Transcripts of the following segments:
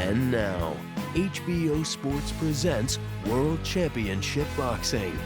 And now, HBO Sports presents World Championship Boxing.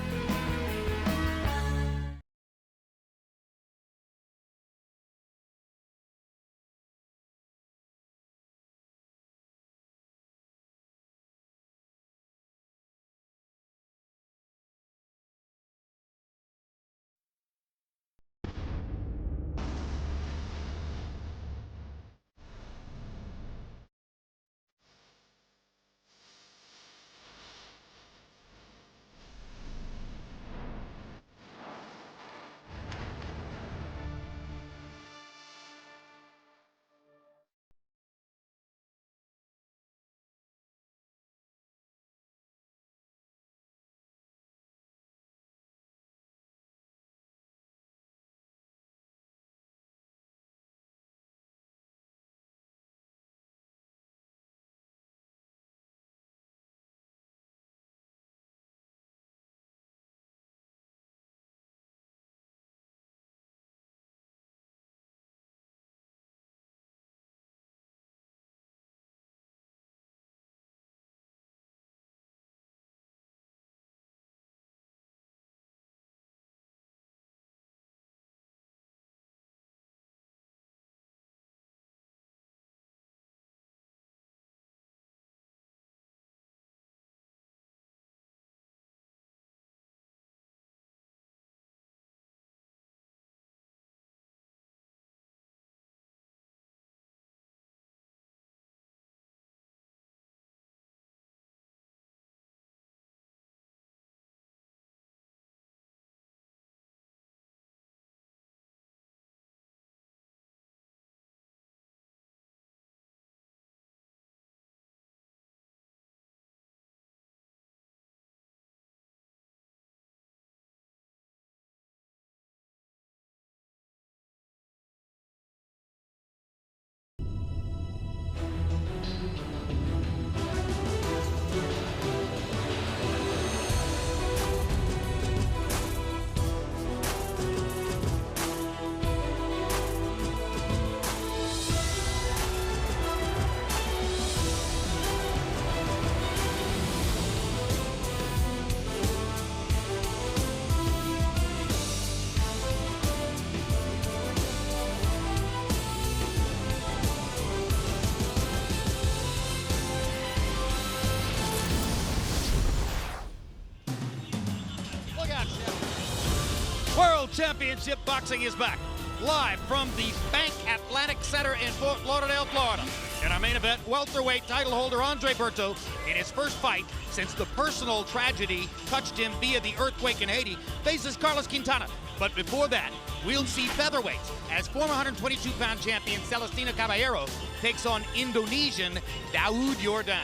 World Championship Boxing is back, live from the BankAtlantic Center in Fort Lauderdale, Florida. In our main event, welterweight title holder Andre Berto, in his first fight since the personal tragedy touched him via the earthquake in Haiti, faces Carlos Quintana. But before that, we'll see featherweights as former 122-pound champion Celestino Caballero takes on Indonesian Daud Yordan.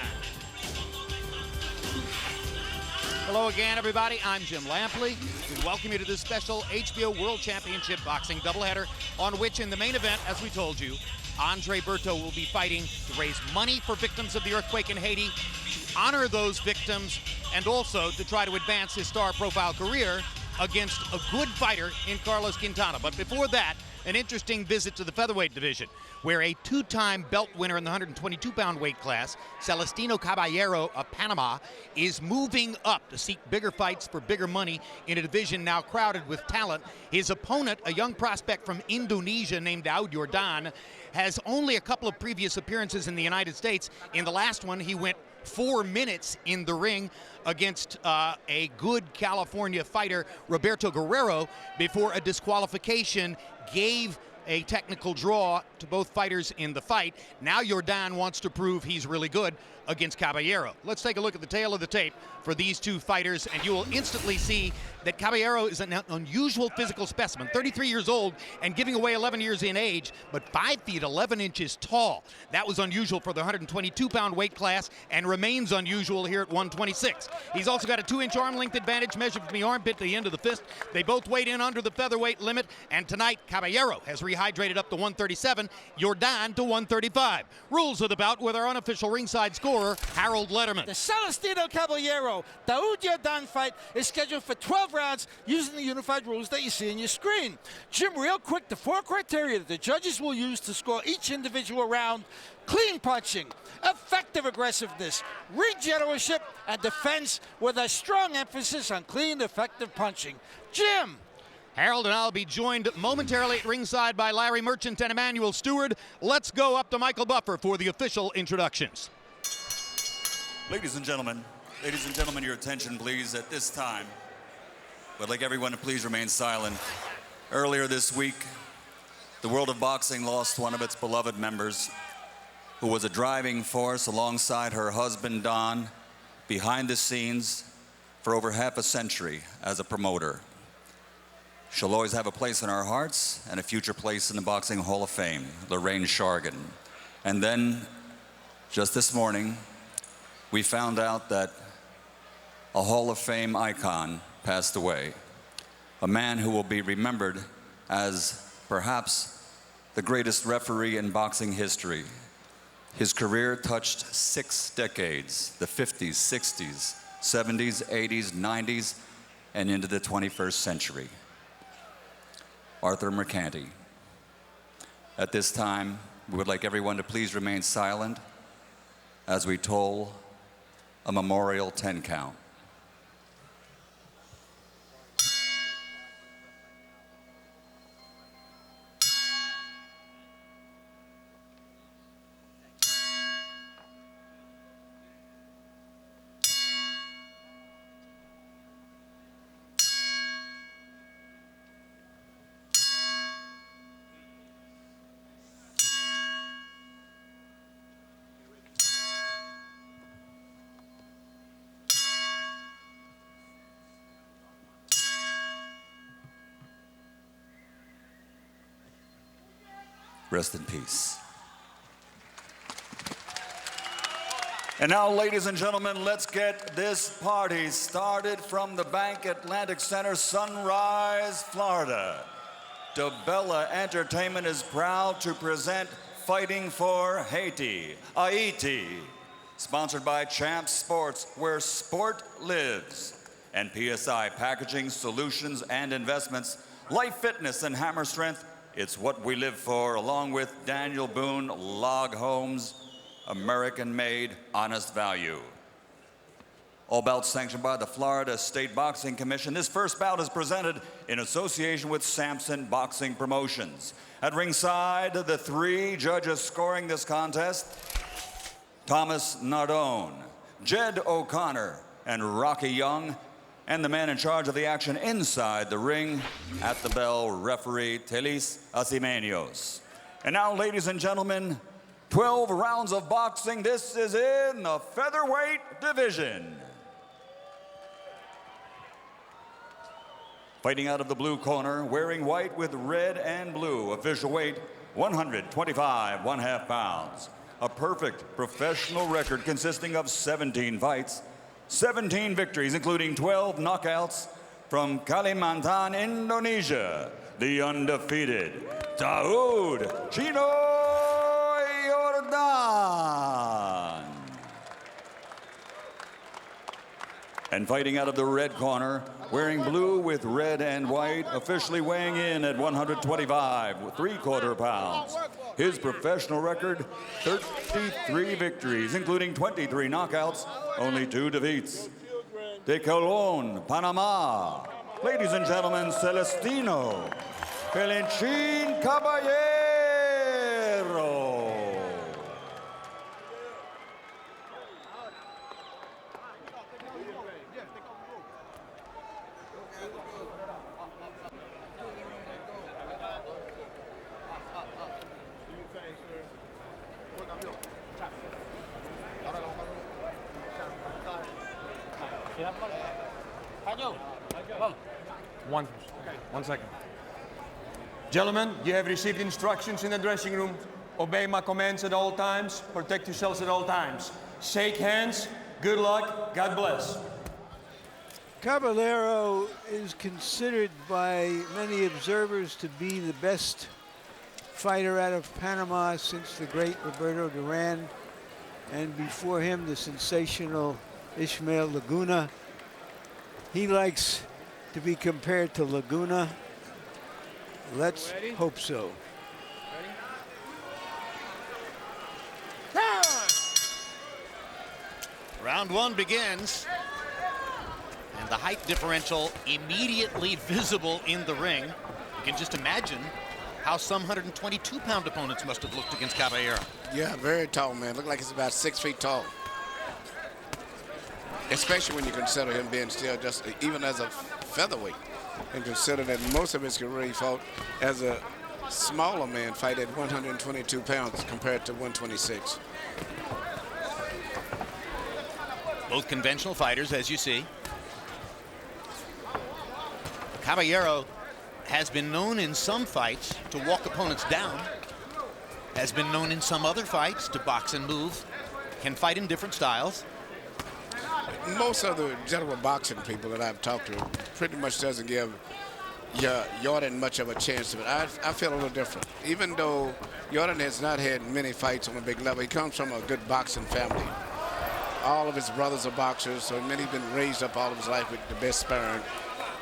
Hello again, everybody. I'm Jim Lampley. We welcome you to this special HBO World Championship Boxing doubleheader, on which, in the main event, as we told you, Andre Berto will be fighting to raise money for victims of the earthquake in Haiti, to honor those victims, and also to try to advance his star profile career against a good fighter in Carlos Quintana. But before that, an interesting visit to the featherweight division, where a two-time belt winner in the 122-pound weight class, Celestino Caballero of Panama, is moving up to seek bigger fights for bigger money in a division now crowded with talent. His opponent, a young prospect from Indonesia named Daud Yordan, has only a couple of previous appearances in the United States. In the last one, he went 4 minutes in the ring against a good California fighter, Roberto Guerrero, before a disqualification gave a technical draw to both fighters in the fight. Now Yordan wants to prove he's really good against Caballero. Let's take a look at the tail of the tape for these two fighters, and you will instantly see that Caballero is an unusual physical specimen, 33 years old and giving away 11 years in age, but 5 feet 11 inches tall. That was unusual for the 122-pound weight class and remains unusual here at 126. He's also got a 2-inch arm length advantage measured from the armpit to the end of the fist. They both weighed in under the featherweight limit, and tonight Caballero has rehired rehydrated up to 137. Yordan to 135. Rules of the bout with our unofficial ringside scorer, Harold Letterman. The Celestino Caballero Daud Yordan fight is scheduled for 12 rounds using the unified rules that you see on your screen. Jim, real quick, the 4 criteria that the judges will use to score each individual round: clean punching, effective aggressiveness, regeneration, and defense, with a strong emphasis on clean, effective punching. Jim. Harold and I'll be joined momentarily at ringside by Larry Merchant and Emmanuel Stewart. Let's go up to Michael Buffer for the official introductions. Ladies and gentlemen, your attention please at this time. I'd like everyone to please remain silent. Earlier this week, the world of boxing lost one of its beloved members, who was a driving force alongside her husband, Don, behind the scenes for over half a century as a promoter. She'll always have a place in our hearts and a future place in the Boxing Hall of Fame, Lorraine Shargan. And then, just this morning, we found out that a Hall of Fame icon passed away. A man who will be remembered as perhaps the greatest referee in boxing history. His career touched 6 decades, the 50s, 60s, 70s, 80s, 90s, and into the 21st century. Arthur Mercanti. At this time, we would like everyone to please remain silent as we toll a memorial 10 count. Rest in peace. And now, ladies and gentlemen, let's get this party started from the BankAtlantic Center, Sunrise, Florida. DeBella Entertainment is proud to present Fighting for Haiti, sponsored by Champ Sports, where sport lives, and PSI Packaging Solutions and Investments, Life Fitness and Hammer Strength. It's what we live for, along with Daniel Boone Log Homes, American-made, honest value. All bouts sanctioned by the Florida State Boxing Commission. This first bout is presented in association with Sampson Boxing Promotions. At ringside, the 3 judges scoring this contest: Thomas Nardone, Jed O'Connor, and Rocky Young. And the man in charge of the action inside the ring, at the bell, referee Telis Asimeños. And now, ladies and gentlemen, 12 rounds of boxing. This is in the featherweight division. Fighting out of the blue corner, wearing white with red and blue, official weight 125 1/2 pounds. A perfect professional record consisting of 17 fights, 17 victories, including 12 knockouts, from Kalimantan, Indonesia, the undefeated Daud Chino Yordan. And fighting out of the red corner, wearing blue with red and white, officially weighing in at 125 3/4 pounds. His professional record, 33 victories, including 23 knockouts, only 2 defeats. De Colón, Panama. Ladies and gentlemen, Celestino, Caballero. One second. Gentlemen, you have received instructions in the dressing room. Obey my commands at all times. Protect yourselves at all times. Shake hands. Good luck. God bless. Caballero is considered by many observers to be the best fighter out of Panama since the great Roberto Duran, and before him, the sensational Ismael Laguna. He likes to be compared to Laguna. Let's hope so. Round one begins, and the height differential immediately visible in the ring. You can just imagine how some 122-pound opponents must have looked against Caballero. Yeah, very tall, man. Looked like he's about 6 feet tall. Especially when you consider him being still just, even as a featherweight, and consider that most of his career he fought as a smaller man, fight at 122 pounds compared to 126. Both conventional fighters, as you see. Caballero has been known in some fights to walk opponents down, has been known in some other fights to box and move, can fight in different styles. Most of the general boxing people that I've talked to pretty much doesn't give Yordan much of a chance to it. I feel a little different. Even though Yordan has not had many fights on a big level, he comes from a good boxing family. All of his brothers are boxers, so he's been raised up all of his life with the best sparring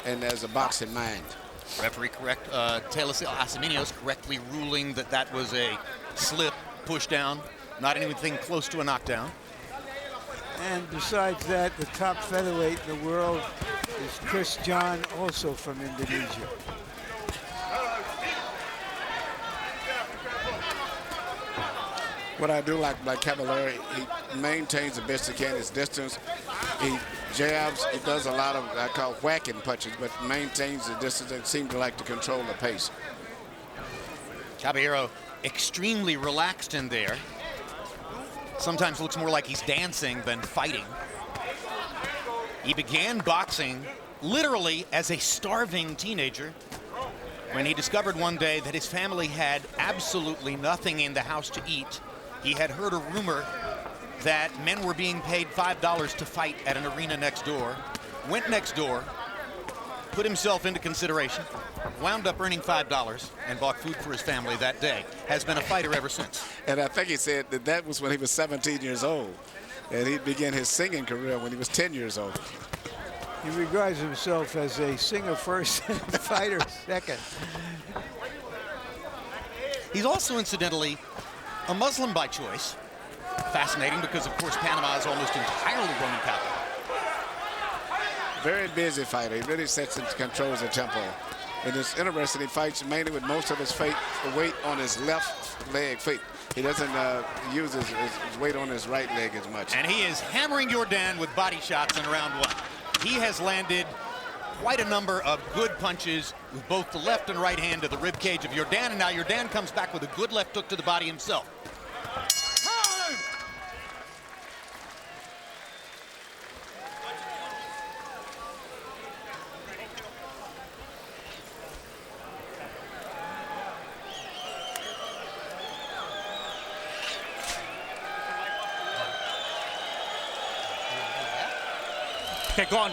and has a boxing mind. Referee Asiminos correctly ruling that that was a slip, push down, not anything close to a knockdown. And besides that, the top featherweight in the world is Chris John, also from Indonesia. What I do like Caballero, he maintains the best he can his distance. He jabs, he does a lot of, I call whacking punches, but maintains the distance and seems to like to control the pace. Caballero extremely relaxed in there. Sometimes looks more like he's dancing than fighting. He began boxing literally as a starving teenager when he discovered one day that his family had absolutely nothing in the house to eat. He had heard a rumor that men were being paid $5 to fight at an arena next door, went next door, put himself into consideration, wound up earning $5 and bought food for his family that day. Has been a fighter ever since. And I think he said that that was when he was 17 years old. And he began his singing career when he was 10 years old. He regards himself as a singer first and fighter second. He's also, incidentally, a Muslim by choice. Fascinating because, of course, Panama is almost entirely Roman Catholic. Very busy fighter. He really sets and controls the tempo. And it's interesting, he fights mainly with most of his weight on his left leg feet. He doesn't use his weight on his right leg as much. And he is hammering Yordan with body shots in round one. He has landed quite a number of good punches with both the left and right hand to the rib cage of Yordan, and now Yordan comes back with a good left hook to the body himself. Okay, gone.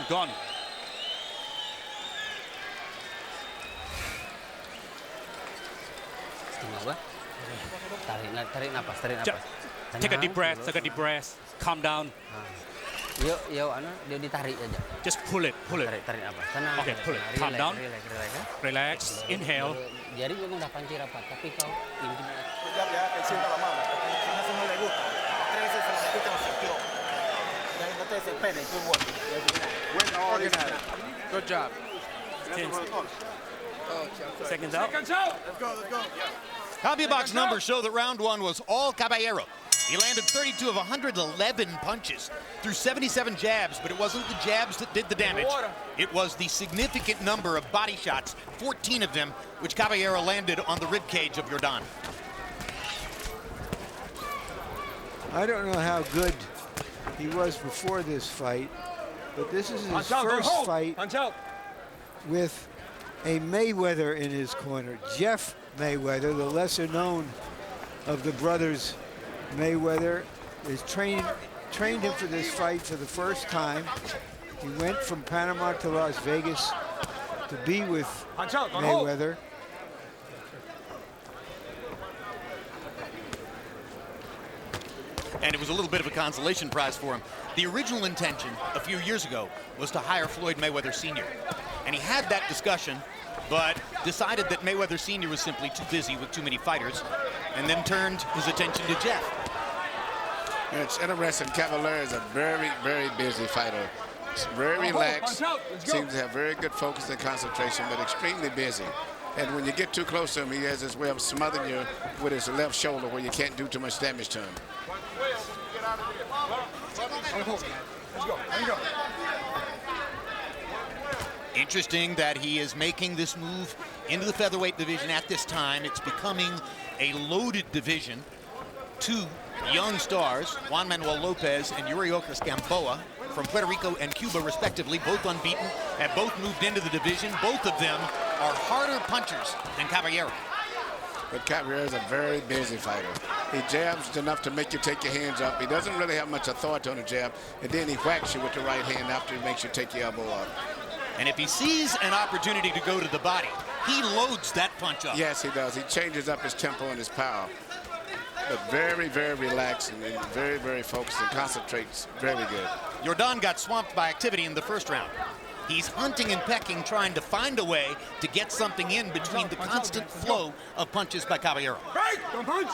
Tarik napas. Take a deep breath, calm down. Dia ditarik aja. Just pull it. Tarik napas. Tenang. Okay, pull it. Calm down. Relax. Inhale. Jari memang udah panci rapat, tapi kau intimidasi. Good job. 10 seconds out. Let's go. CompuBox numbers show that round one was all Caballero. He landed 32 of 111 punches through 77 jabs, but it wasn't the jabs that did the damage. It was the significant number of body shots, 14 of them, which Caballero landed on the rib cage of Yordan. I don't know how good he was before this fight, but this is his first fight with a Mayweather in his corner. Jeff Mayweather, the lesser known of the brothers Mayweather, is trained him for this fight for the first time. He went from Panama to Las Vegas to be with Mayweather. And it was a little bit of a consolation prize for him. The original intention a few years ago was to hire Floyd Mayweather Sr. And he had that discussion, but decided that Mayweather Sr. was simply too busy with too many fighters, and then turned his attention to Jeff. It's interesting. Caballero is a very, very busy fighter. He's very relaxed, seems to have very good focus and concentration, but extremely busy. And when you get too close to him, he has this way of smothering you with his left shoulder where you can't do too much damage to him. Interesting that he is making this move into the featherweight division at this time. It's becoming a loaded division. Two young stars, Juan Manuel Lopez and Yuriorkis Gamboa, from Puerto Rico and Cuba, respectively, both unbeaten, have both moved into the division. Both of them are harder punchers than Caballero. But Caballero is a very busy fighter. He jabs enough to make you take your hands up. He doesn't really have much authority on the jab, and then he whacks you with the right hand after he makes you take your elbow up. And if he sees an opportunity to go to the body, he loads that punch up. Yes, he does. He changes up his tempo and his power. But very, very relaxed and very, very focused and concentrates very good. Yordan got swamped by activity in the first round. He's hunting and pecking, trying to find a way to get something in between the constant flow of punches by Caballero. Don't punch!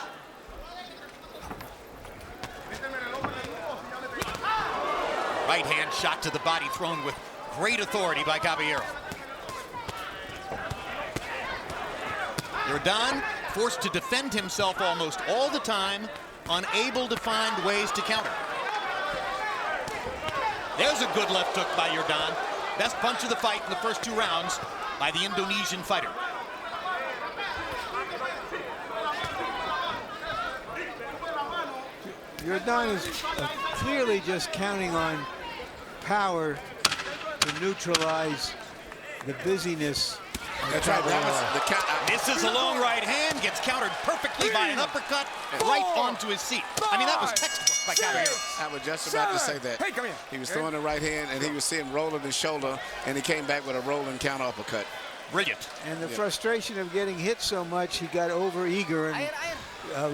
Right hand shot to the body thrown with great authority by Caballero. Yordan forced to defend himself almost all the time, unable to find ways to counter. There's a good left hook by Yordan. Best punch of the fight in the first two rounds by the Indonesian fighter. Yordan is clearly just counting on power to neutralize the busyness. That's right. That was the count. This is a long right hand, gets countered perfectly by an uppercut right onto his seat. I mean, that was textbook by Caballero. I was just about to say that. Hey, come here. He was throwing the right hand, and he was seeing rolling his shoulder, and he came back with a rolling counter uppercut. Brilliant. And the frustration of getting hit so much, he got over-eager and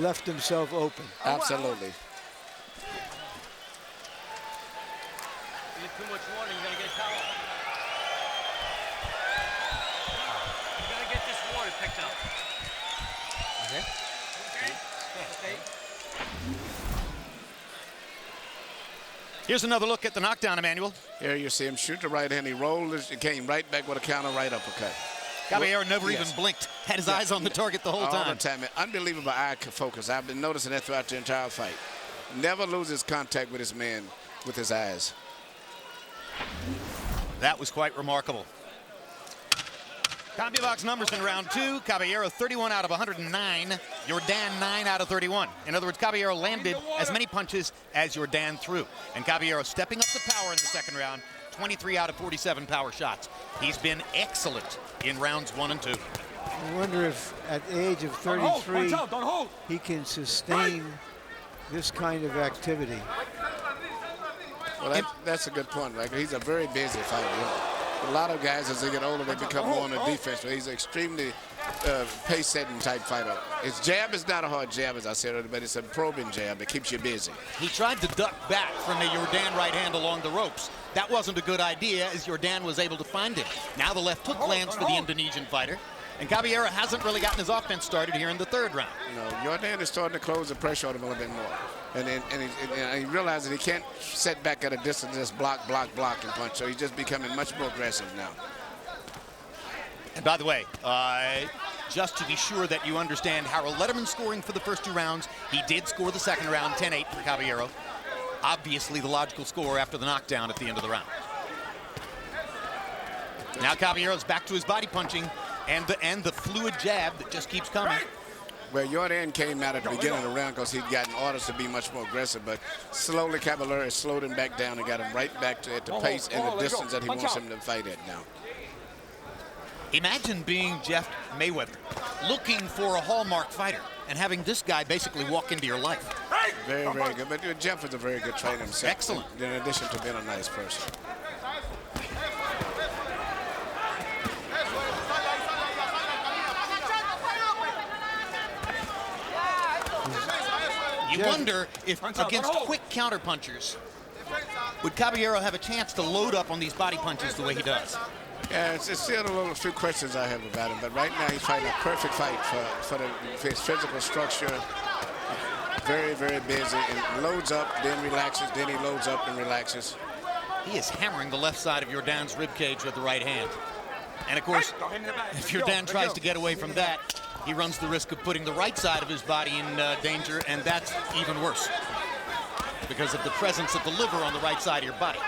left himself open. Absolutely. Too much water, you're gonna get towel. You gotta get this water picked up. Okay. Okay. Here's another look at the knockdown, Emmanuel. Here you see him shoot the right hand. He rolled, he came right back with a counter right uppercut. Caballero never even blinked. Had his eyes on the target the whole time. All the time. Unbelievable eye focus. I've been noticing that throughout the entire fight. Never loses contact with his man with his eyes. That was quite remarkable. CompuBox numbers in round two. Caballero 31 out of 109. Yordan 9 out of 31. In other words, Caballero landed as many punches as Yordan threw. And Caballero stepping up the power in the second round. 23 out of 47 power shots. He's been excellent in rounds 1 and 2. I wonder if at the age of 33, he can sustain this kind of activity. Well, that's a good point, right? He's a very busy fighter. You know. A lot of guys, as they get older, they become more on the defense, but he's an extremely pace-setting type fighter. His jab is not a hard jab, as I said earlier, but it's a probing jab that keeps you busy. He tried to duck back from a Yordan right hand along the ropes. That wasn't a good idea, as Yordan was able to find him. Now the left hook lands for the Indonesian fighter. And Caballero hasn't really gotten his offense started here in the third round. No, Yordan is starting to close the pressure on him a little bit more. And he realizes he can't sit back at a distance, just block, and punch. So he's just becoming much more aggressive now. And by the way, just to be sure that you understand Harold Letterman's scoring for the first two rounds, he did score the second round, 10-8 for Caballero. Obviously the logical score after the knockdown at the end of the round. Now Caballero's back to his body punching and the fluid jab that just keeps coming. Well, Yordan came out at the beginning of the round because he'd gotten orders to be much more aggressive, but slowly Caballero has slowed him back down and got him right back to at the pace and the distance that he wants him to fight at now. Imagine being Jeff Mayweather, looking for a hallmark fighter, and having this guy basically walk into your life. Very, very good. But Jeff is a very good trainer himself. Excellent. In addition to being a nice person. You wonder if against quick counterpunchers, would Caballero have a chance to load up on these body punches the way he does? Yeah, it's still a few questions I have about him, but right now he's fighting a perfect fight for his physical structure. Very, very busy, and loads up, then relaxes, then he loads up and relaxes. He is hammering the left side of Yordan's ribcage with the right hand. And of course, if Yordan tries to get away from that, he runs the risk of putting the right side of his body in danger, and that's even worse because of the presence of the liver on the right side of your body.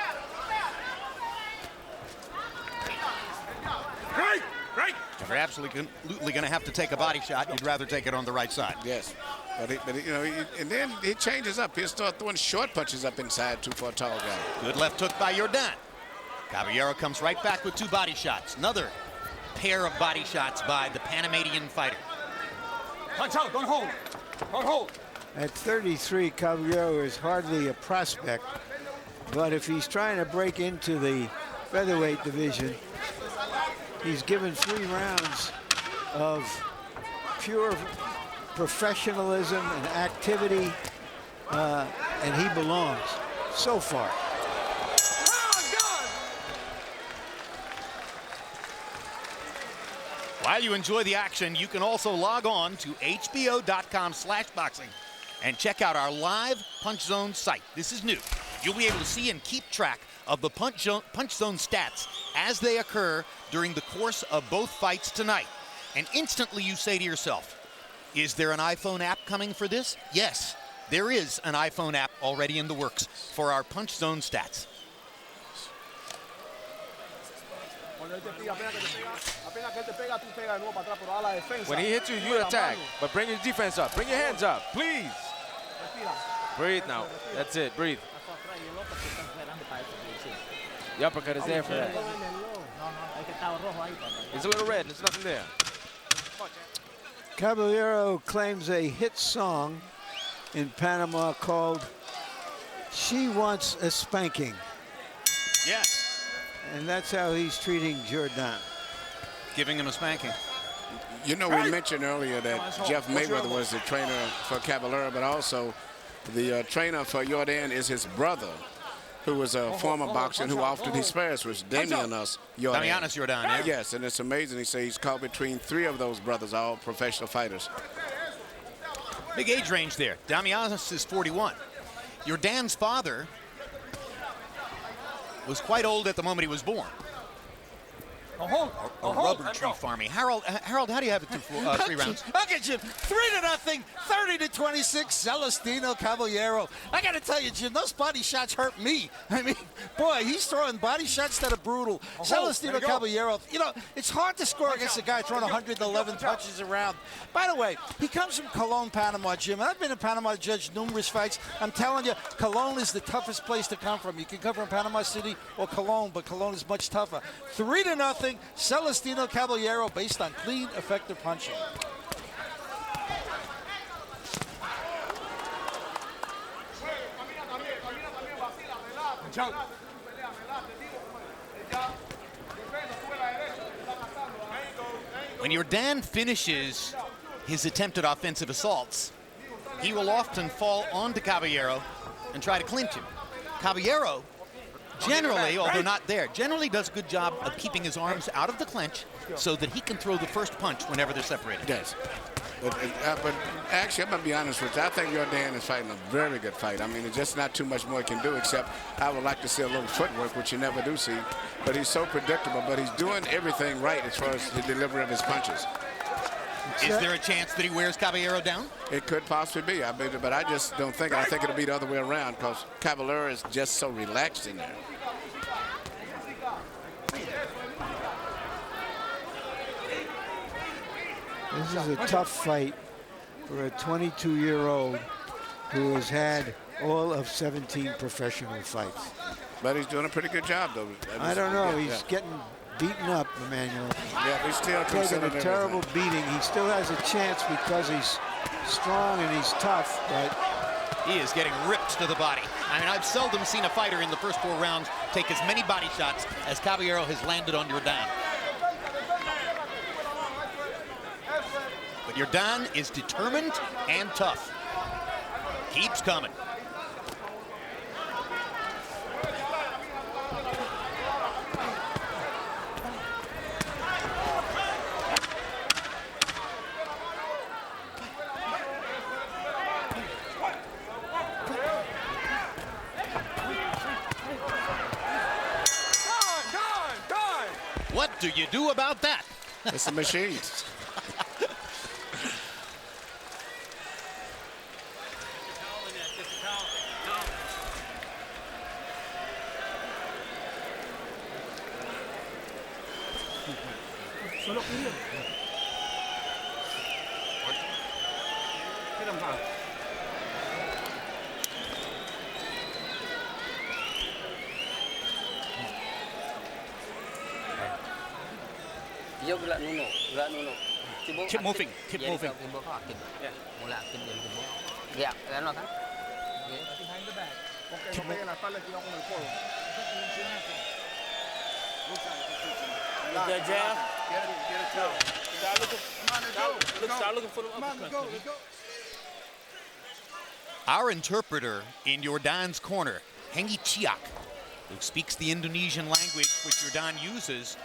If you're absolutely going to have to take a body shot, you'd rather take it on the right side. Yes, but you know, and then he changes up. He'll start throwing short punches up inside too for a tall guy. Good left hook by Yordan. Caballero comes right back with 2 body shots. Another pair of body shots by the Panamanian fighter. Punch out, don't hold. Don't hold. At 33, Caballero is hardly a prospect, but if he's trying to break into the featherweight division, he's given 3 rounds of pure professionalism and activity, and he belongs so far. While you enjoy the action, you can also log on to hbo.com/boxing and check out our live Punch Zone site. This is new. You'll be able to see and keep track of the Punch Zone stats as they occur during the course of both fights tonight. And instantly you say to yourself, is there an iPhone app coming for this? Yes, there is an iPhone app already in the works for our Punch Zone stats. When he hits you, you attack. But bring your defense up. Bring your hands up, please. Breathe now. That's it. Breathe. The uppercut is there for that. It's a little red. There's nothing there. Caballero claims a hit song in Panama called "She Wants a Spanking." Yes. And that's how he's treating Yordan. Giving him a spanking. You know, we mentioned earlier that Jeff Mayweather was the trainer for Caballero, but also the trainer for Yordan is his brother, who was a former boxer and who often he spares, was Damianos Yordan. Damianos Yordan, yeah. Yes, and it's amazing. He says he's caught between 3 of those brothers, all professional fighters. Big age range there. Damianos is 41. Yordan's father was quite old at the moment he was born. A rubber tree farming. Harold, how do you have it through 3 rounds? Okay, Jim. 3-0, 30-26. Celestino Caballero. I got to tell you, Jim, those body shots hurt me. I mean, boy, he's throwing body shots that are brutal. Celestino Caballero. You know, it's hard to score against a guy throwing 111 punches around. By the way, he comes from Cologne, Panama, Jim. And I've been in Panama to judge numerous fights. I'm telling you, Cologne is the toughest place to come from. You can come from Panama City or Cologne, but Cologne is much tougher. 3-0. Celestino Caballero based on clean, effective punching. When Yordan finishes his attempted offensive assaults, he will often fall onto Caballero and try to clinch him. Caballero, generally, although not there, generally does a good job of keeping his arms out of the clinch so that he can throw the first punch whenever they're separated. Yes. But actually, I'm going to be honest with you. I think Yordan is fighting a very good fight. I mean, there's just not too much more he can do, except I would like to see a little footwork, which you never do see. But he's so predictable, but he's doing everything right as far as the delivery of his punches. Is there a chance that he wears Caballero down? It could possibly be, but I just don't think it. I think it'll be the other way around because Caballero is just so relaxed in there. This is a tough fight for a 22-year-old who has had all of 17 professional fights. But he's doing a pretty good job, though. I don't know. He's getting beaten up, Emmanuel. Yeah, he's still taking a terrible beating. He still has a chance because he's strong and he's tough, but he is getting ripped to the body. I mean, I've seldom seen a fighter in the first 4 rounds take as many body shots as Caballero has landed on Yordan. But Yordan is determined and tough. keeps coming. What do you do about that? It's a machine. Keep moving. Keep moving. Yeah, ano kan? Our interpreter in Yordan's corner, Hengi Chiak, who speaks the Indonesian language which Yordan uses,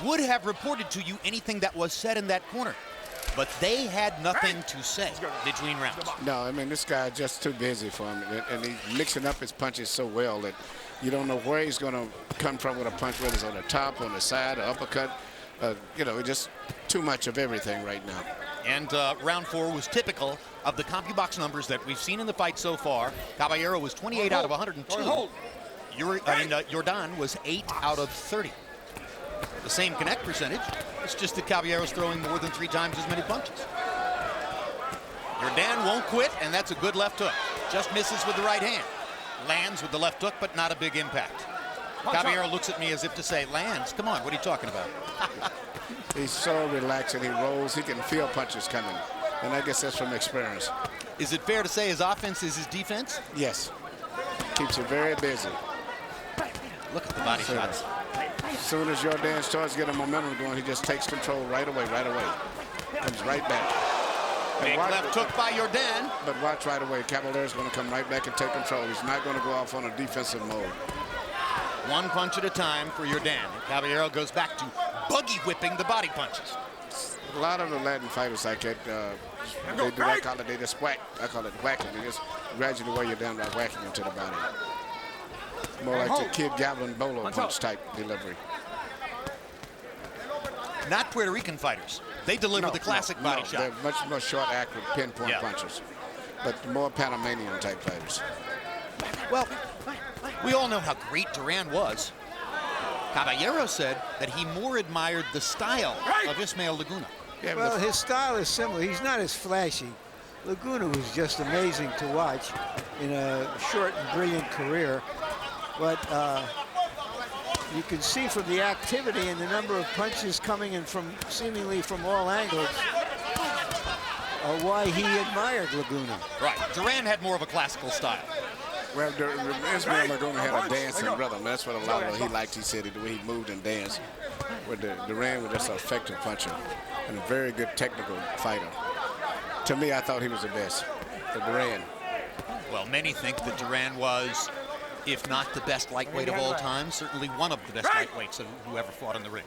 would have reported to you anything that was said in that corner. But they had nothing to say between rounds. No, I mean, this guy's just too busy for him. And he's mixing up his punches so well that you don't know where he's going to come from with a punch, whether it's on the top, on the side, or uppercut. You know, just too much of everything right now. And round 4 was typical of the CompuBox numbers that we've seen in the fight so far. Caballero was 28 out of 102. Yordan was 8 out of 30. The same connect percentage. It's just that Caballero's throwing more than 3 times as many punches. Yordan won't quit, and that's a good left hook. Just misses with the right hand. Lands with the left hook, but not a big impact. Caballero looks at me as if to say, lands, come on, what are you talking about? He's so relaxed and he rolls. He can feel punches coming. And I guess that's from experience. Is it fair to say his offense is his defense? Yes. Keeps you very busy. Look at the body shots. As soon as Yordan starts getting momentum going, he just takes control right away. Comes right back. Big left hook by Yordan. But watch right away. Caballero's going to come right back and take control. He's not going to go off on a defensive mode. One punch at a time for Yordan. Caballero goes back to buggy whipping the body punches. A lot of the Latin fighters like that, they do, I call it, they just whack. I call it whacking. They just gradually wear you down by whacking into the body. More like the Kid Gavilan Bolo punch type delivery. Not Puerto Rican fighters. They deliver the classic body shot. They're much more short, accurate, pinpoint punches. But more Panamanian type fighters. Well, we all know how great Duran was. Caballero said that he more admired the style of Ismael Laguna. Yeah, well, his style is similar. He's not as flashy. Laguna was just amazing to watch in a short and brilliant career. But you can see from the activity and the number of punches coming in from seemingly from all angles why he admired Laguna. Right. Duran had more of a classical style. Well, Ismael Laguna had a dancing rhythm. That's what a lot of he liked. He said the way he moved and danced. But Duran was just an effective puncher and a very good technical fighter. To me, I thought he was the best. Duran. Well, many think that Duran was, if not the best lightweight of all time, certainly one of the best lightweights who ever fought in the ring.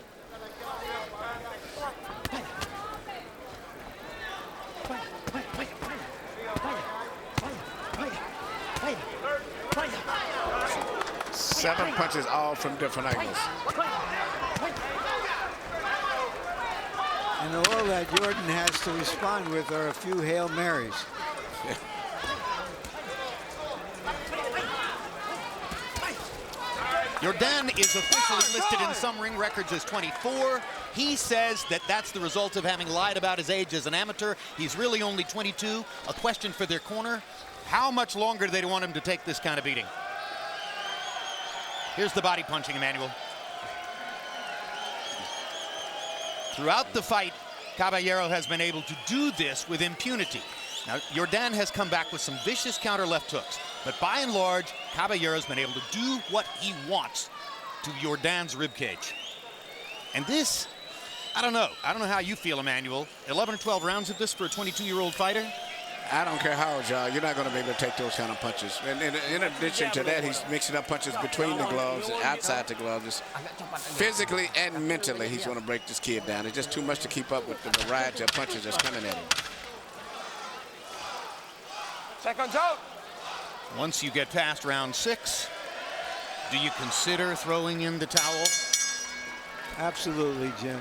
Seven punches, all from different angles. And all that Yordan has to respond with are a few Hail Marys. Yordan is officially listed in some ring records as 24. He says that that's the result of having lied about his age as an amateur. He's really only 22. A question for their corner: how much longer do they want him to take this kind of beating? Here's the body punching, Emmanuel. Throughout the fight, Caballero has been able to do this with impunity. Now, Yordan has come back with some vicious counter left hooks, but by and large, Caballero's been able to do what he wants to Yordan's ribcage. And this, I don't know how you feel, Emmanuel. 11 or 12 rounds of this for a 22-year-old fighter? I don't care how old you are, you're not going to be able to take those kind of punches. And in addition to that, he's mixing up punches between the gloves and outside the gloves. Physically and mentally, he's going to break this kid down. It's just too much to keep up with the variety of punches that's coming at him. Seconds out. Once you get past round 6, do you consider throwing in the towel? Absolutely, Jim.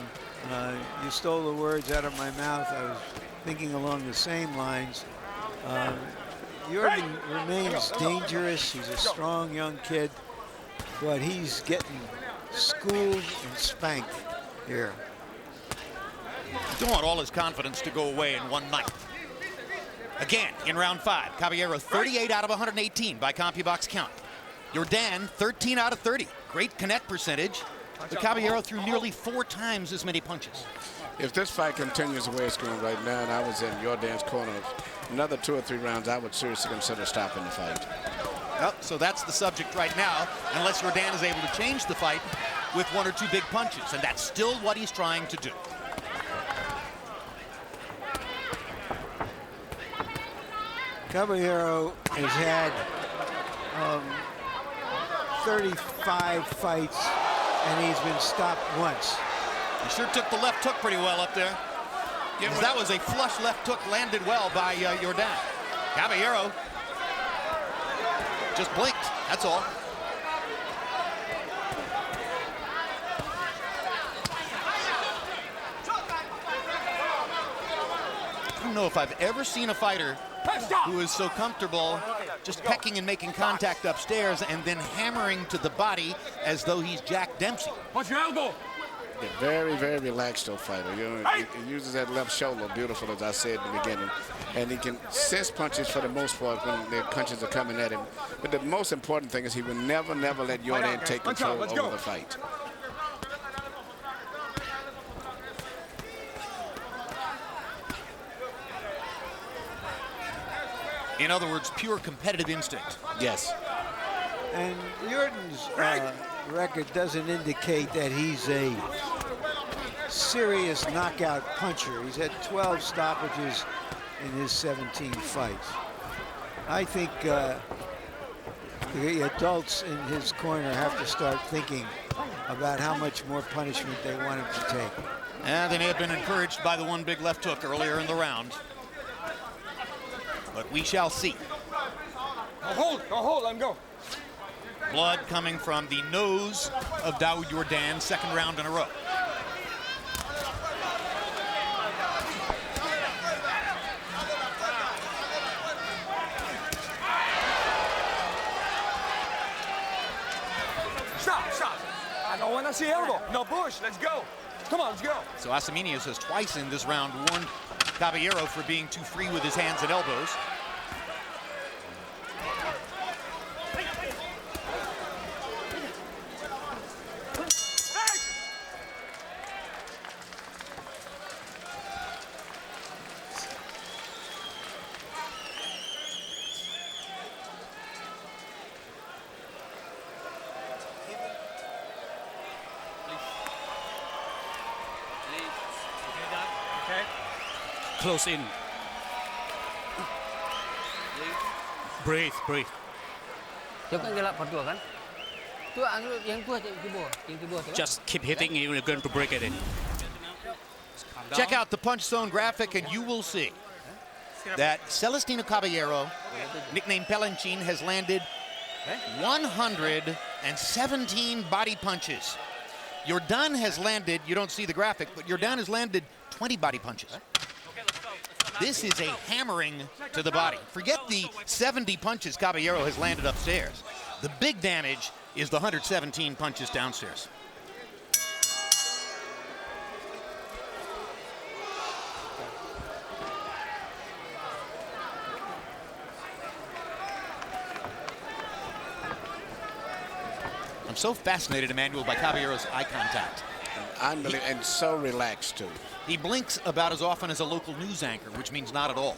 You stole the words out of my mouth. I was thinking along the same lines. Yordan remains dangerous. He's a strong young kid, but he's getting schooled and spanked here. You don't want all his confidence to go away in one night. Again, in round 5, Caballero 38 out of 118 by CompuBox count. Yordan 13 out of 30. Great connect percentage, but Caballero threw nearly 4 times as many punches. If this fight continues the way it's going right now, and I was in Yordan's corner, another 2 or 3 rounds, I would seriously consider stopping the fight. Well, so that's the subject right now, unless Yordan is able to change the fight with 1 or 2 big punches, and that's still what he's trying to do. Caballero has had 35 fights, and he's been stopped once. He sure took the left hook pretty well up there. That was a flush left hook landed well by Yordan. Caballero just blinked, that's all. I don't know if I've ever seen a fighter who is so comfortable just pecking and making contact upstairs and then hammering to the body as though he's Jack Dempsey. Watch your elbow. Yeah, very, very relaxed though fighter. You know, he uses that left shoulder beautiful, as I said in the beginning. And he can sense punches for the most part when the punches are coming at him. But the most important thing is he will never let Yordan take control over the fight. In other words, pure competitive instinct. Yes. And Yordan's record doesn't indicate that he's a serious knockout puncher. He's had 12 stoppages in his 17 fights. I think the adults in his corner have to start thinking about how much more punishment they want him to take. And they may have been encouraged by the 1 big left hook earlier in the round. But we shall see. Go hold, let him go. Blood coming from the nose of Daud Yordan, 2nd round in a row. Stop. I don't want to see elbow. No push, let's go. Come on, let's go. So Asamineos has twice in this round warned Caballero for being too free with his hands and elbows. Close in. Breathe. Just keep hitting, you're going to break it in. Check out the punch zone graphic and you will see that Celestino Caballero, nicknamed Pelanchín, has landed 117 body punches. Yordan has landed, you don't see the graphic, but Yordan has landed 20 body punches. This is a hammering to the body. Forget the 70 punches Caballero has landed upstairs. The big damage is the 117 punches downstairs. I'm so fascinated, Emmanuel, by Caballero's eye contact. Unbelievable, and so relaxed too. He blinks about as often as a local news anchor, which means not at all.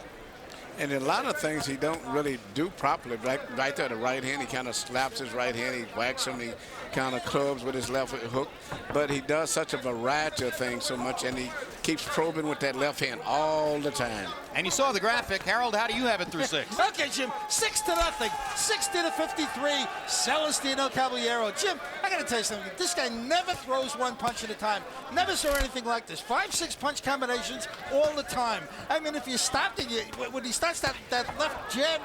And a lot of things he don't really do properly. Right there, the right hand, he kind of slaps his right hand, he whacks him, he kind of clubs with his left hook. But he does such a variety of things so much, and he keeps probing with that left hand all the time. And you saw the graphic. Harold, how do you have it through 6? Okay, Jim, 6-0, 60-53, Celestino Caballero. Jim, I got to tell you something. This guy never throws one punch at a time. Never saw anything like this. 5-6 punch combinations all the time. I mean, if you stopped it, when he starts that left jab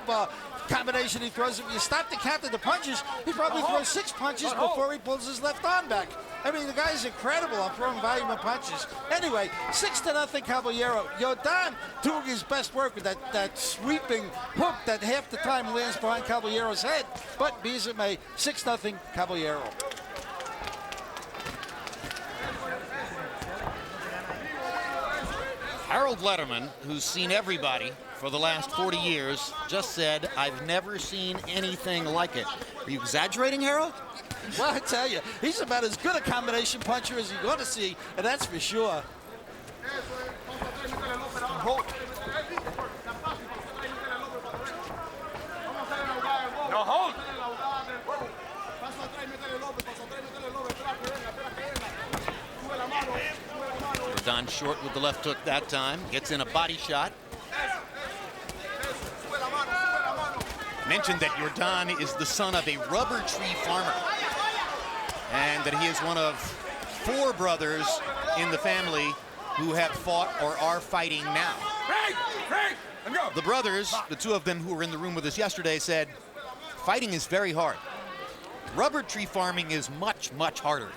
combination he throws, if you stop to count the punches, he probably throws 6 punches before he pulls his left arm back. I mean, the guy's incredible on throwing volume of punches. Anyway, 6-0 Caballero. Yordan doing his best work with that sweeping hook that half the time lands behind Caballero's head. But be as it may, 6-0 Caballero. Harold Letterman, who's seen everybody for the last 40 years, just said, I've never seen anything like it. Are you exaggerating, Harold? Well, I tell you, he's about as good a combination puncher as you're going to see, and that's for sure. No, hold. Yordan short with the left hook that time. Gets in a body shot. Mentioned that Yordan is the son of a rubber tree farmer, and that he is one of 4 brothers in the family who have fought or are fighting now. The brothers, the 2 of them who were in the room with us yesterday, said fighting is very hard. Rubber tree farming is much, much harder.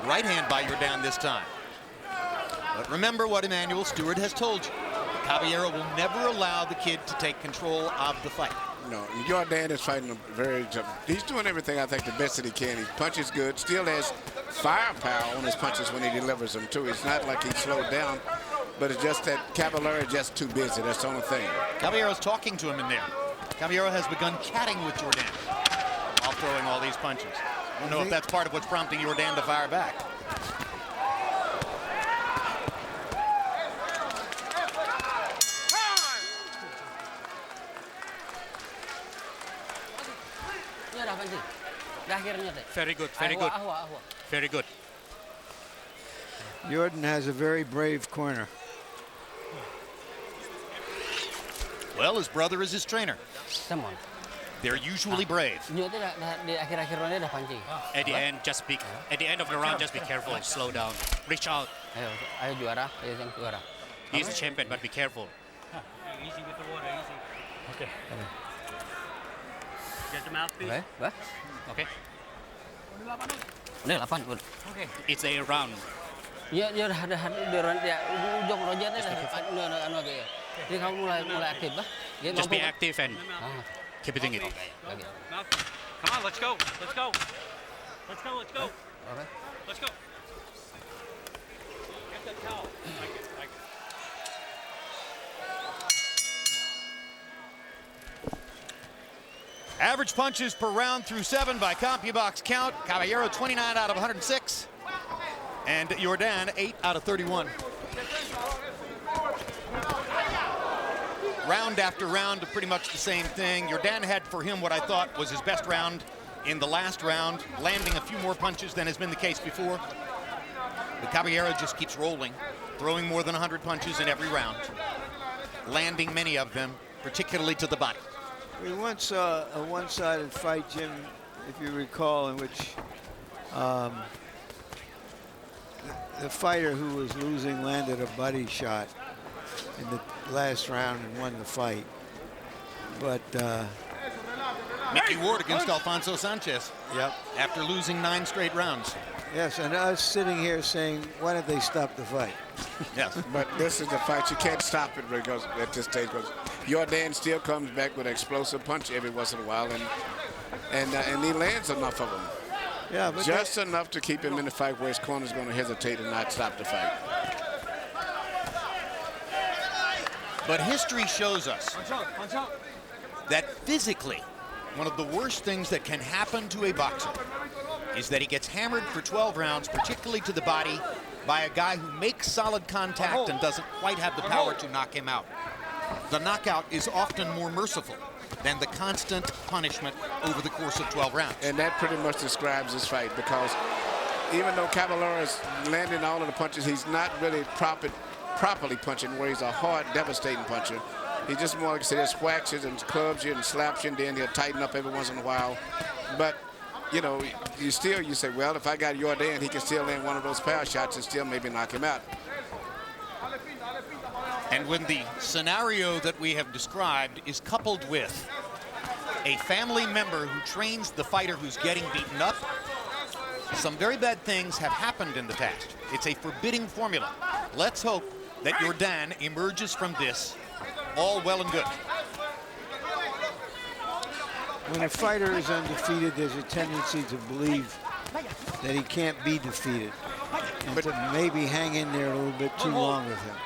Right hand by Yordan this time. But remember what Emmanuel Stewart has told you. Caballero will never allow the kid to take control of the fight. No, Yordan is fighting he's doing everything I think the best that he can. He punches good, still has firepower on his punches when he delivers them too. It's not like he's slowed down, but it's just that Caballero is just too busy. That's the only thing. Caballero's talking to him in there. Caballero has begun chatting with Yordan while throwing all these punches. I don't know if that's part of what's prompting Yordan to fire back. Very good, very good. Very good. Yordan has a very brave corner. Well, his brother is his trainer. They're usually brave. At the end, at the end of the round, just be careful and slow down. Reach out. He's the champion, but be careful. Easy with the water, easy. Okay. Get the mouthpiece. Okay. Okay. It's a round. Just be active and keep doing it. Come on, let's go. Let's go. Let's go. Let's go. Let's go. Get that towel. Like it. Average punches per round through 7 by CompuBox count. Caballero 29 out of 106. And Yordan 8 out of 31. Round after round, pretty much the same thing. Yordan had for him what I thought was his best round in the last round, landing a few more punches than has been the case before. But Caballero just keeps rolling, throwing more than 100 punches in every round, landing many of them, particularly to the body. We once saw a one-sided fight, Jim, if you recall, in which the fighter who was losing landed a body shot in the last round and won the fight. But Mickey Ward against Alfonso Sanchez. Yep. After losing 9 straight rounds. Yes, and us sitting here saying, why don't they stop the fight? Yes. But this is the fight. You can't stop it because at this stage, because Yordan still comes back with an explosive punch every once in a while, and he lands enough of them. Yeah, but just enough to keep him in the fight where his corner's going to hesitate and not stop the fight. But history shows us that physically, one of the worst things that can happen to a boxer is that he gets hammered for 12 rounds, particularly to the body, by a guy who makes solid contact and doesn't quite have the power to knock him out. The knockout is often more merciful than the constant punishment over the course of 12 rounds. And that pretty much describes this fight, because even though Caballero is landing all of the punches, he's not really properly punching, where he's a hard, devastating puncher. He just more like I said, just whacks you and clubs you and slaps you, and then he'll tighten up every once in a while. But you know, you say, well, if I got Yordan, he can still land one of those power shots and still maybe knock him out. And when the scenario that we have described is coupled with a family member who trains the fighter who's getting beaten up, some very bad things have happened in the past. It's a forbidding formula. Let's hope that Yordan emerges from this all well and good. When a fighter is undefeated, there's a tendency to believe that he can't be defeated, and to maybe hang in there a little bit too long with him.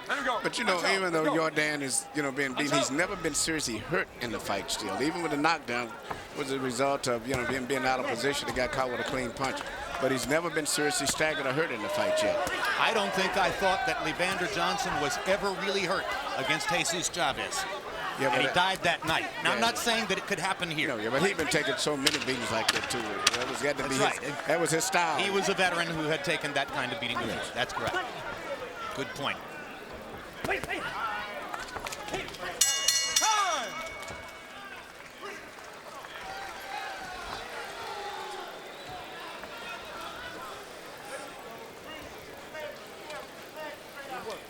But you know, even though Yordan is, you know, being beaten, he's never been seriously hurt in the fight still. Even with the knockdown was a result of, you know, him being out of position. He got caught with a clean punch. But he's never been seriously staggered or hurt in the fight yet. I don't think I thought that Levander Johnson was ever really hurt against Jesus Chavez. Yeah, and he died that night. Now, I'm not saying that it could happen here. No, yeah, but he's been taking so many beatings like that, too. That was his style. He was a veteran who had taken that kind of beating before. Yes. That's correct. Good point.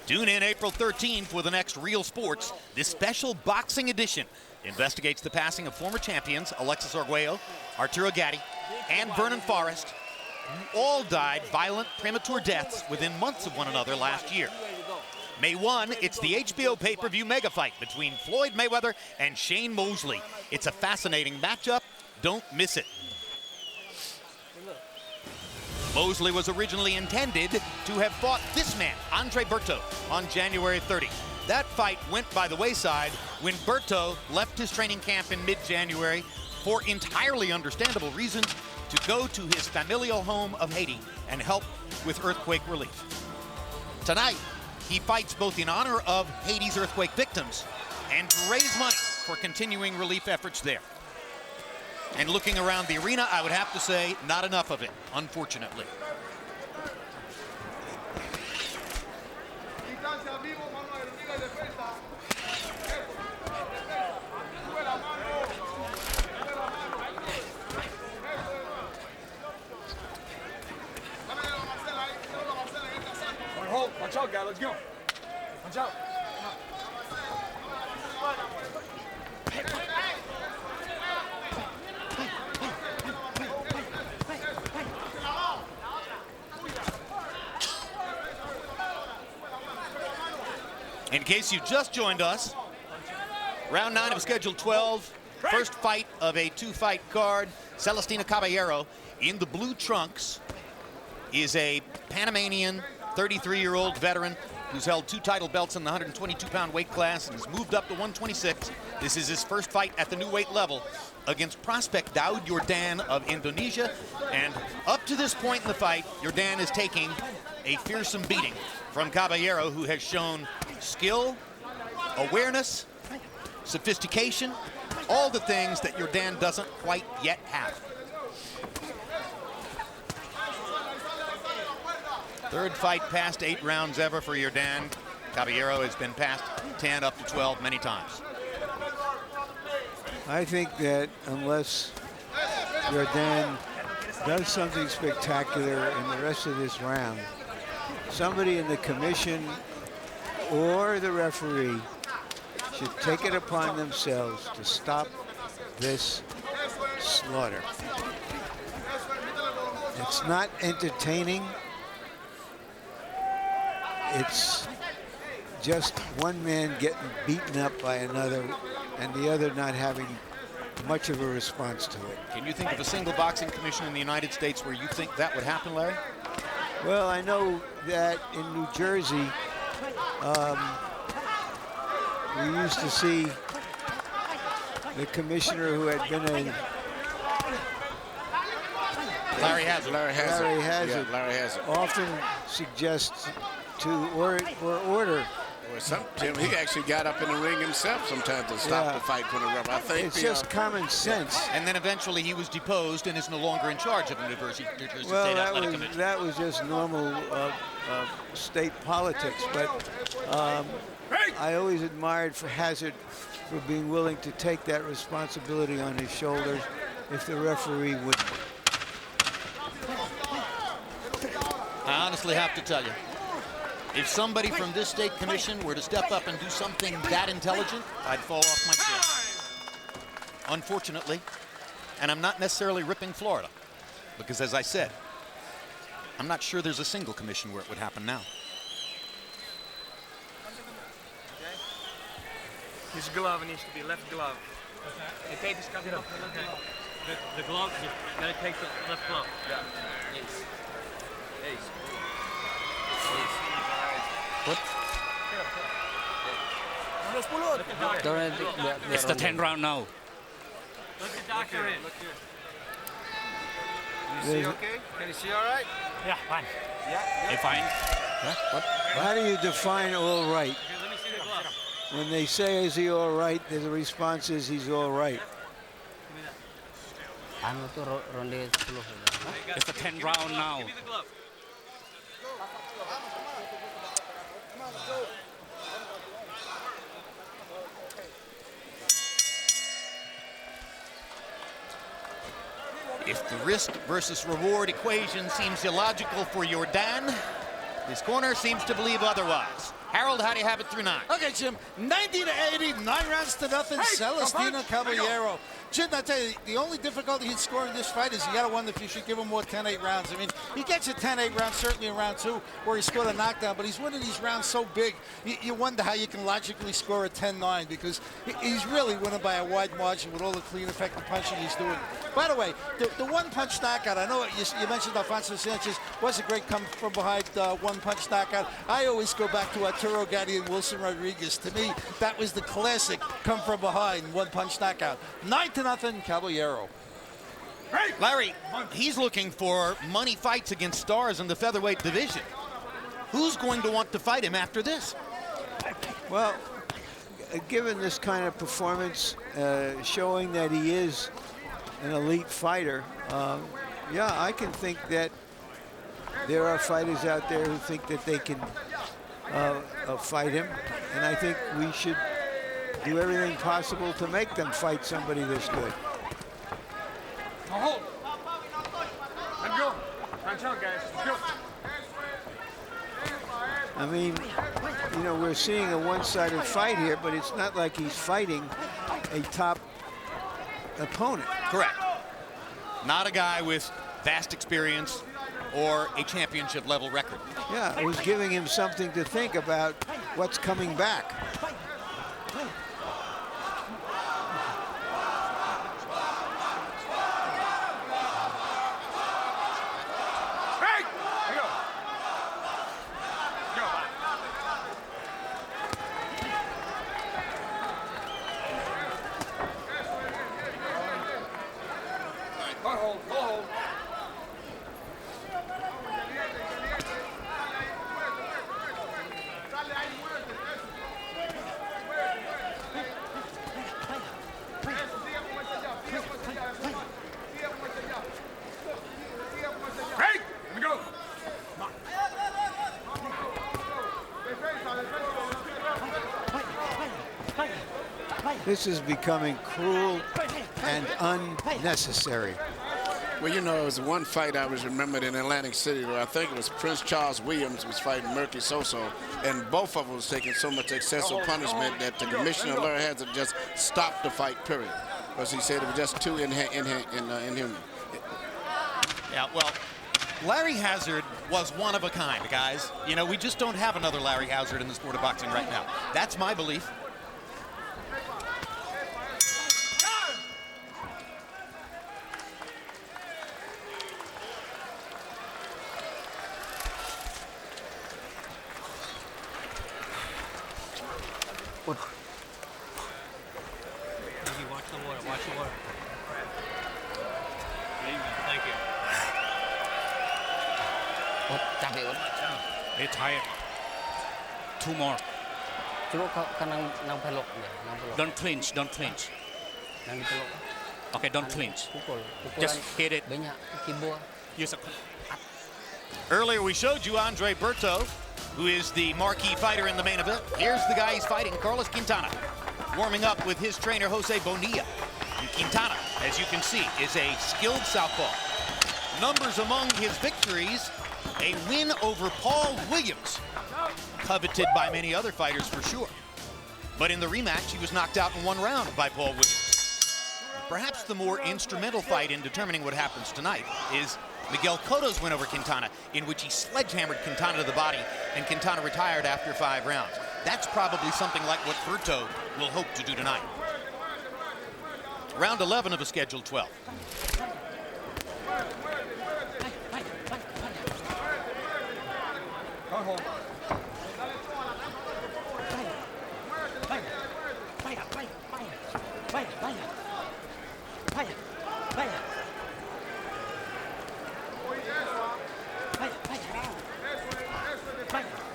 Tune in April 13th for the next Real Sports. This special boxing edition investigates the passing of former champions Alexis Arguello, Arturo Gatti, and Vernon Forrest, who all died violent, premature deaths within months of one another last year. May 1, it's the HBO pay-per-view mega fight between Floyd Mayweather and Shane Mosley. It's a fascinating matchup. Don't miss it. Mosley was originally intended to have fought this man, Andre Berto, on January 30th. That fight went by the wayside when Berto left his training camp in mid-January for entirely understandable reasons to go to his familial home of Haiti and help with earthquake relief. Tonight, he fights both in honor of Haiti's earthquake victims and to raise money for continuing relief efforts there. And looking around the arena, I would have to say, not enough of it, unfortunately. Hold, watch out, guy, let's go. Watch out. In case you just joined us, round 9 of schedule 12, first fight of a 2-fight card. Celestino Caballero in the blue trunks is a Panamanian 33-year-old veteran who's held 2 title belts in the 122-pound weight class and has moved up to 126. This is his first fight at the new weight level against prospect Daud Yordan of Indonesia. And up to this point in the fight, Yordan is taking a fearsome beating from Caballero, who has shown skill, awareness, sophistication, all the things that Yordan doesn't quite yet have. Third fight past 8 rounds ever for Yordan. Caballero has been past 10 up to 12 many times. I think that unless Yordan does something spectacular in the rest of this round, somebody in the commission or the referee should take it upon themselves to stop this slaughter. It's not entertaining. It's just one man getting beaten up by another and the other not having much of a response to it. Can you think of a single boxing commission in the United States where you think that would happen, Larry? Well, I know that in New Jersey, we used to see the commissioner who had been a Larry Hazard. Larry Hazard Yeah, Larry Hazard. often suggests to or order Jim, he actually got up in the ring himself sometimes to stop the fight from the ref. I think it's just common sense. And then eventually he was deposed and is no longer in charge of the New Jersey Well, State Athletic Commission. that was just normal state politics. But I always admired for Hazard for being willing to take that responsibility on his shoulders if the referee would. I honestly have to tell you, if somebody from this state commission were to step up and do something that intelligent, I'd fall off my chair. Unfortunately, and I'm not necessarily ripping Florida, because as I said, I'm not sure there's a single commission where it would happen now. His glove needs to be left glove. The tape is coming up. The glove, you gotta take the left glove. Yeah. Yes. It's the 10th round now. Let the doctor in. You see okay? Can you see all right? Yeah, fine. Hey, fine. How do you define all right? Here, let me see the glove. When they say, is he all right, the response is, he's all right. It's the 10th round now. Give me the glove. If the risk versus reward equation seems illogical for Yordan, his corner seems to believe otherwise. Harold, how do you have it through 9? Okay, Jim, 90-80, 9 rounds to nothing, Celestino Caballero. Jim, I tell you, the only difficulty in scoring this fight is you got to wonder if you should give him more 10-8 rounds. I mean, he gets a 10-8 round, certainly in round 2, where he scored a knockdown, but he's winning these rounds so big, you wonder how you can logically score a 10-9, because he's really winning by a wide margin with all the clean, effective punching he's doing. By the way, the one-punch knockout, I know you mentioned Alfonso Sanchez was a great come-from-behind one-punch knockout. I always go back to Arturo Gatti and Wilson Rodriguez. To me, that was the classic come-from-behind one-punch knockout. 9-0, Caballero. Larry, he's looking for money fights against stars in the featherweight division. Who's going to want to fight him after this? Well, given this kind of performance, showing that he is an elite fighter, yeah, I can think that there are fighters out there who think that they can fight him, and I think we should do everything possible to make them fight somebody this good. Hold. Let's go. Punch out, guys. Let's go. I mean, you know, we're seeing a one-sided fight here, but it's not like he's fighting a top opponent. Correct. Not a guy with vast experience or a championship level record. Yeah, it was giving him something to think about what's coming back. This is becoming cruel and unnecessary. Well, you know, it was one fight I was remembered in Atlantic City where I think it was Prince Charles Williams was fighting Murky Soso, and both of them was taking so much excessive punishment that the commissioner Larry had to just stop the fight, period, because he said it was just too inhuman. Yeah, well, Larry Hazard was one of a kind, guys. You know, we just don't have another Larry Hazard in the sport of boxing right now. That's my belief. Watch the water, watch the water. Thank you. It's higher. 2 more. Don't clinch, don't clinch. Okay, don't clinch. Just hit it. Use a... Earlier we showed you Andre Berto, who is the marquee fighter in the main event. Here's the guy he's fighting, Carlos Quintana, warming up with his trainer, Jose Bonilla. And Quintana, as you can see, is a skilled southpaw. Numbers among his victories, a win over Paul Williams, coveted by many other fighters for sure. But in the rematch, he was knocked out in 1 round by Paul Williams. Perhaps the more instrumental fight in determining what happens tonight is Miguel Cotto's win over Quintana, in which he sledgehammered Quintana to the body, and Quintana retired after 5 rounds. That's probably something like what Berto will hope to do tonight. Round 11 of a scheduled 12.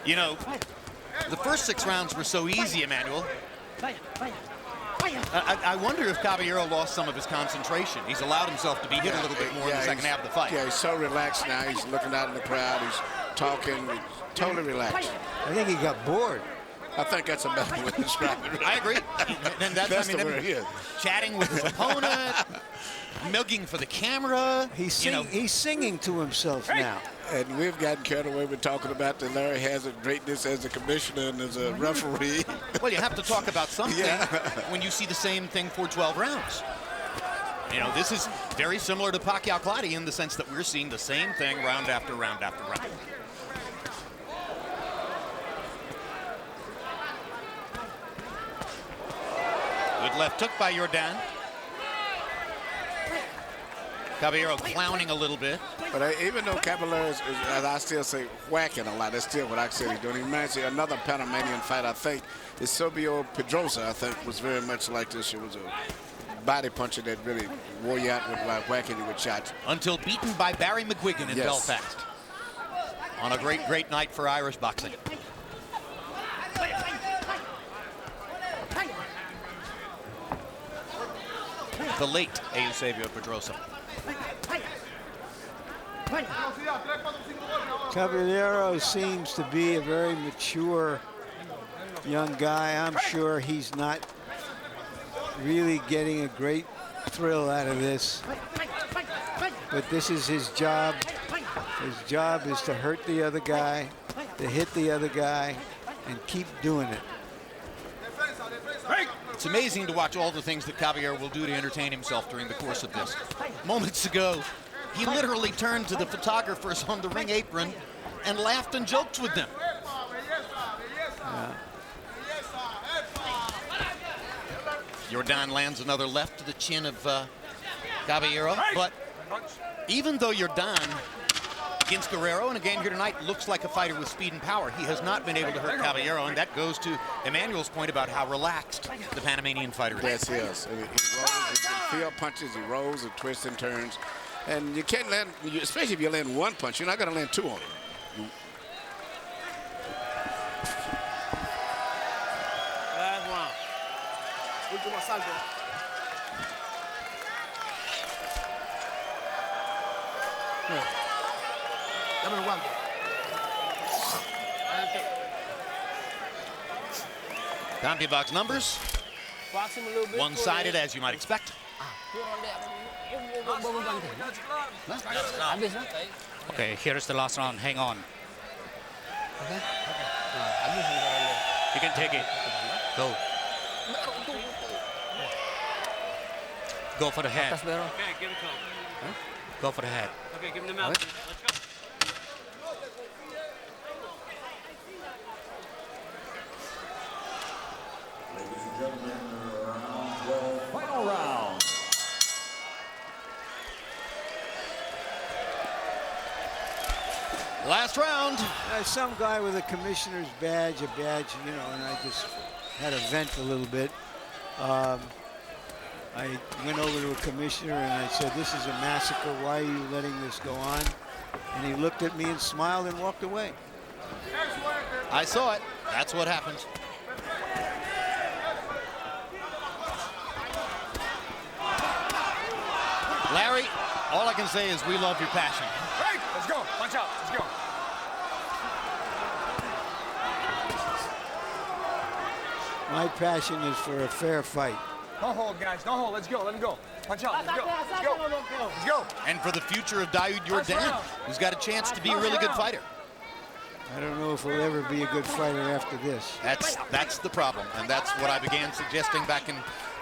You know, the first 6 rounds were so easy, Emmanuel. I wonder if Caballero lost some of his concentration. He's allowed himself to be hit a little bit more in the second half of the fight. Yeah, he's so relaxed now. He's looking out in the crowd. He's talking. He's totally relaxed. I think he got bored. I think that's a better way to describe it. I agree. And That's the word, yeah. Chatting with his opponent, milking for the camera. He's singing to himself now. And we've gotten carried away with talking about the Larry Hazard greatness as a commissioner and as a referee. Well, you have to talk about something when you see the same thing for 12 rounds. You know, this is very similar to Pacquiao-Claude in the sense that we're seeing the same thing round after round after round. Good left hook by Yordan. Caballero clowning a little bit. But even though Caballero is, as I still say, whacking a lot, that's still what I said he's doing. He reminds me of another Panamanian fight, I think, is Silvio Pedrosa, I think, was very much like this. It was a body puncher that really wore you out with whacking you with shots. Until beaten by Barry McGuigan in Belfast. On a great, great night for Irish boxing. The late Eusebio Pedrosa. Caballero seems to be a very mature young guy. I'm sure he's not really getting a great thrill out of this. But this is his job. His job is to hurt the other guy, to hit the other guy, and keep doing it. It's amazing to watch all the things that Caballero will do to entertain himself during the course of this. Moments ago, he literally turned to the photographers on the ring apron and laughed and joked with them. Yordan lands another left to the chin of Caballero, but even though Yordan against Guerrero in a game here tonight looks like a fighter with speed and power, he has not been able to hurt Caballero, and that goes to Emmanuel's point about how relaxed the Panamanian fighter is. Yes, he is. He rolls, he can feel punches, he rolls and twists and turns. And you can't land, especially if you land 1 punch, you're not going to land 2 on him. CompuBox numbers, one-sided as you might expect. Okay, here's the last round. Hang on. You can take it. Go. Go for the head. Okay, give it to him. Go for the head. Okay, give him the mouth. Let's go. Final round. Last round. Some guy with a commissioner's badge, you know, and I just had to vent a little bit. I went over to a commissioner and I said, "This is a massacre. Why are you letting this go on?" And he looked at me and smiled and walked away. I saw it. That's what happened. Larry, all I can say is we love your passion. Right, let's go. Punch out. Let's go. My passion is for a fair fight. Don't hold, guys. Don't hold. Let's go. Let him go. Punch out. Let's go. Let's go. Let's go. And for the future of Daud Yordan, who's got a chance to be a really good fighter. I don't know if he'll ever be a good fighter after this. That's the problem, and that's what I began suggesting back in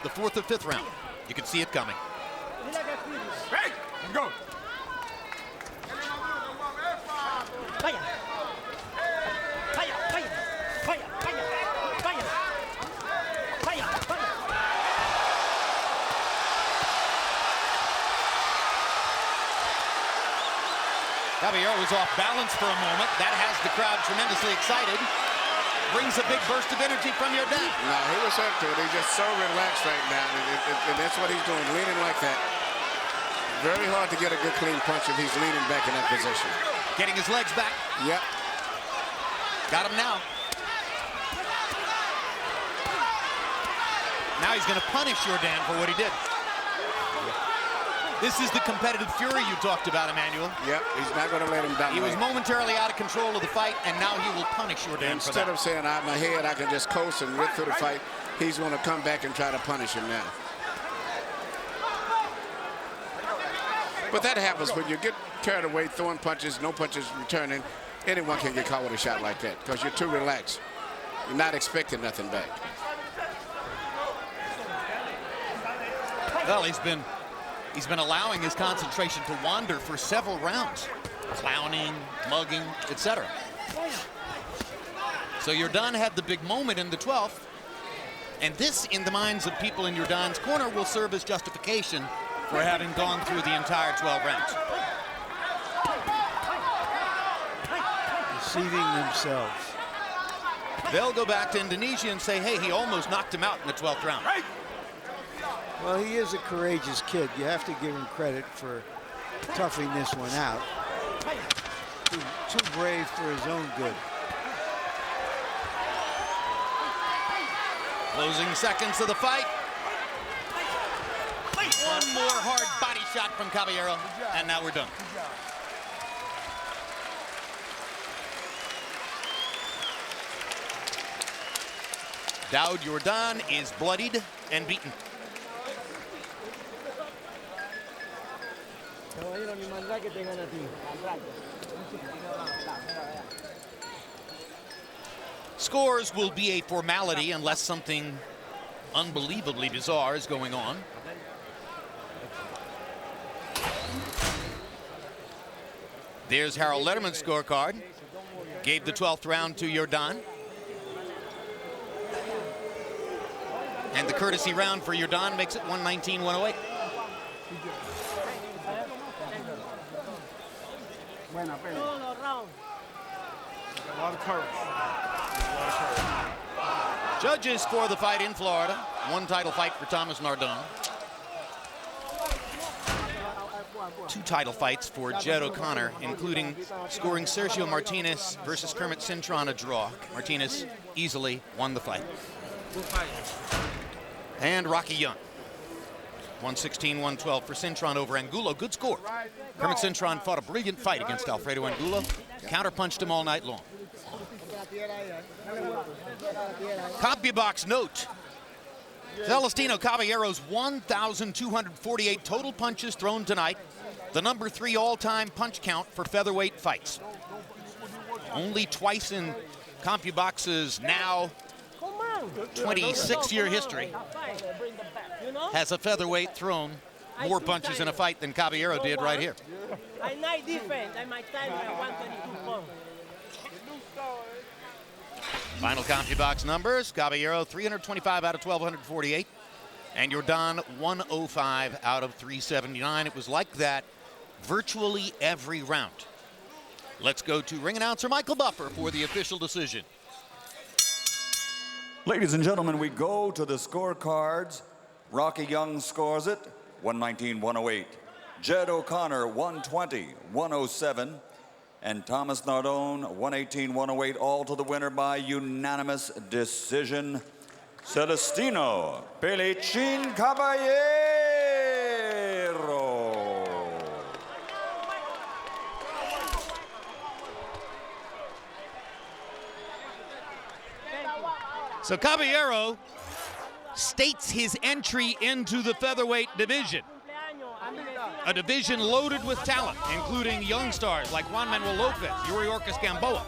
the 4th or 5th round. You could see it coming. Hey, let's go. Caballero was off balance for a moment. That has the crowd tremendously excited. Brings a big burst of energy from Yordan. No, he was up to it. He's just so relaxed right now, and that's what he's doing, leaning like that. Very hard to get a good clean punch if he's leaning back in that position. Getting his legs back. Yep. Got him now. Now he's going to punish Yordan for what he did. This is the competitive fury you talked about, Emmanuel. Yep, he's not going to let him dominate. He was momentarily out of control of the fight, and now he will punish Yordan for that. Instead of saying, I'm ahead, I can just coast and rip through the fight, he's going to come back and try to punish him now. But that happens when you get carried away, throwing punches, no punches returning. Anyone can get caught with a shot like that because you're too relaxed. You're not expecting nothing back. Well, he's been allowing his concentration to wander for several rounds. Clowning, mugging, etc. So Yordan had the big moment in the 12th. And this, in the minds of people in Yordan's corner, will serve as justification for having gone through the entire 12 rounds. Deceiving themselves. They'll go back to Indonesia and say, hey, he almost knocked him out in the 12th round. Well, he is a courageous kid. You have to give him credit for toughing this one out. Too brave for his own good. Closing seconds of the fight. One more hard body shot from Caballero, and now we're done. Daud Yordan is bloodied and beaten. Scores will be a formality unless something unbelievably bizarre is going on. There's Harold Letterman's scorecard. Gave the 12th round to Yordan. And the courtesy round for Yordan makes it 119-108. A lot of courage. Judges for the fight in Florida. One title fight for Thomas Nardone. 2 title fights for Jed O'Connor, including scoring Sergio Martinez versus Kermit Cintron a draw. Martinez easily won the fight. And Rocky Young. 116-112 for Cintron over Angulo. Good score. Kermit Cintron fought a brilliant fight against Alfredo Angulo. Counterpunched him all night long. CompuBox note. Celestino Caballero's 1,248 total punches thrown tonight. The number 3 all-time punch count for featherweight fights. Only twice in CompuBox's now 26-year history has a featherweight thrown more punches in a fight than Caballero did right here. I'm not different. I'm my time 122. Final CompuBox numbers. Caballero 325 out of 1,248. And Yordan 105 out of 379. It was like that virtually every round. Let's go to ring announcer Michael Buffer for the official decision. Ladies and gentlemen, we go to the scorecards. Rocky Young scores it, 119-108. Jed O'Connor, 120-107. And Thomas Nardone, 118-108, all to the winner by unanimous decision. Celestino Pelichin Caballero. So Caballero states his entry into the featherweight division. A division loaded with talent, including young stars like Juan Manuel Lopez, Yuri Orcas Gamboa.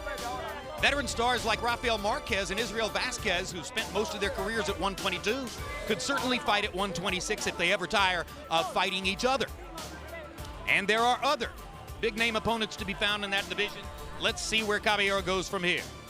Veteran stars like Rafael Marquez and Israel Vasquez, who spent most of their careers at 122, could certainly fight at 126 if they ever tire of fighting each other. And there are other big-name opponents to be found in that division. Let's see where Caballero goes from here.